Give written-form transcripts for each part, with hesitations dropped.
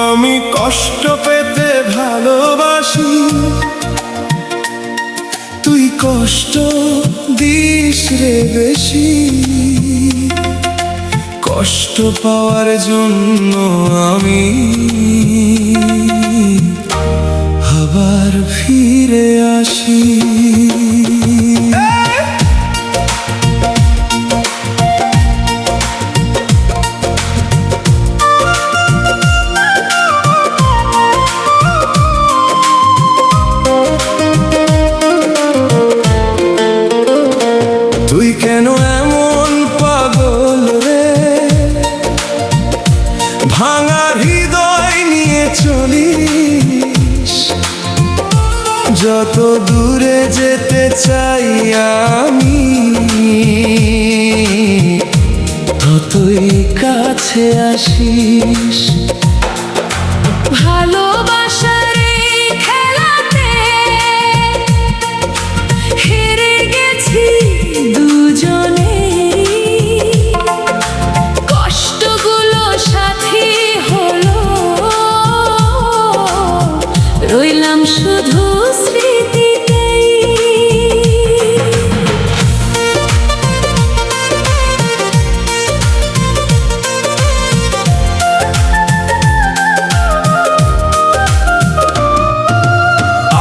আমি কষ্ট পেতে ভালোবাসি, তুই কষ্ট দিস রে বেশি। কষ্ট পাওয়ার জন্য আমি আবার ফিরে আসি। তুই কেন এমন পাগল রে, ভাঙা হৃদয় নিয়ে চলিস। যত দূরে যেতে চাই আমি, ততই কাছে আসিস। ভালোবাসার এই খেলাতে হেরে গেছি দুজনে। কষ্টগুলো সাথী হলো, রইলাম শুধু স্মৃতিতেই।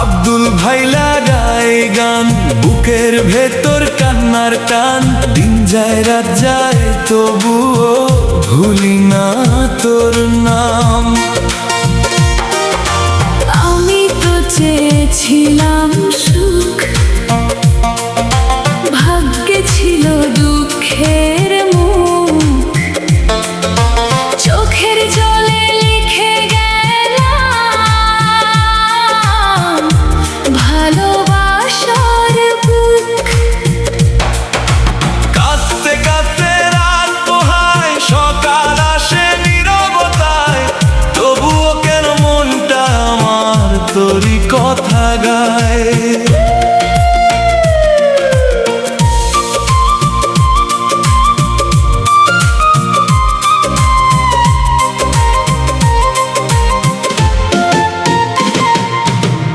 আব্দুল ভাই লাগায় গান, বুকের ভেতর কান্নার টান। দিন যায় রাত যায় তবুও ভুলি না তোর নাম। আমি তো চেয়েছিলাম সুখ, ভাগ্যে ছিল দুঃখের মুখ। চোখের জলে লিখে গেলাম ভালোবাসার বুক। কাঁদতে কাঁদতে রাত পোহায়, সকাল আসে নীরবতায়। তবুও কেন মনটা আমার তোরই কথা গায়।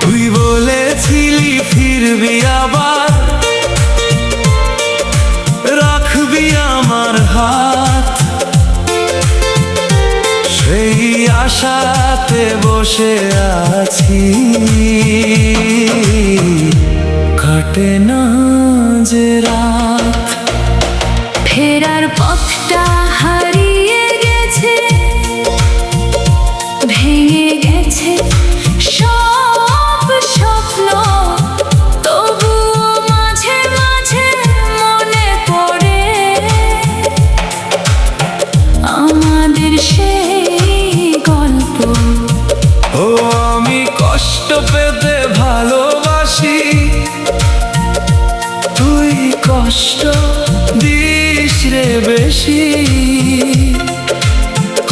তুই বলেছিলি ফিরবি আবার, রাখবি আমার হাত। সেই আশাতে বসে আছি, কাটে না যে রাত। ফেরার পথটা হারিয়ে গেছে, ভেঙে গেছে সব স্বপ্ন। তবুও মাঝে মাঝে মনে পড়ে আমাদের সেই গল্প। ও আমি কষ্ট পেতে ভালোবাসি, তুই কষ্ট দিস রে বেশি।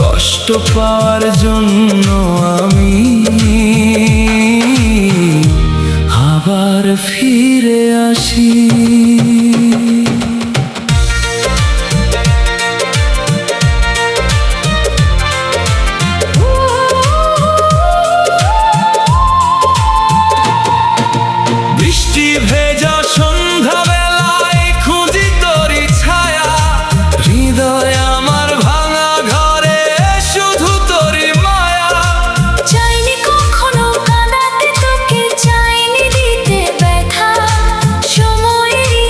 কষ্ট পাওয়ার জন্য আমি আবার ফিরে আসি। বৃষ্টি ভেজা সন্ধ্যাবেলায় খুঁজি তোরই ছায়া। হৃদয় আমার ভাঙা ঘরে শুধু তোরই মায়া। চাইনি কখনো কাঁদাতে তোকে, চাইনি দিতে ব্যথা। সময়েরই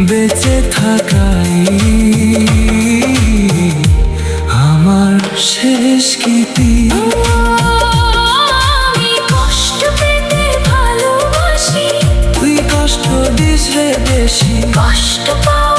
বেঁচে থাকাই আমার শেষ কীর্তি। আমি কষ্ট পেতে ভালোবাসি, তুই কষ্ট দিস রে বেশি, কষ্ট পাওয়া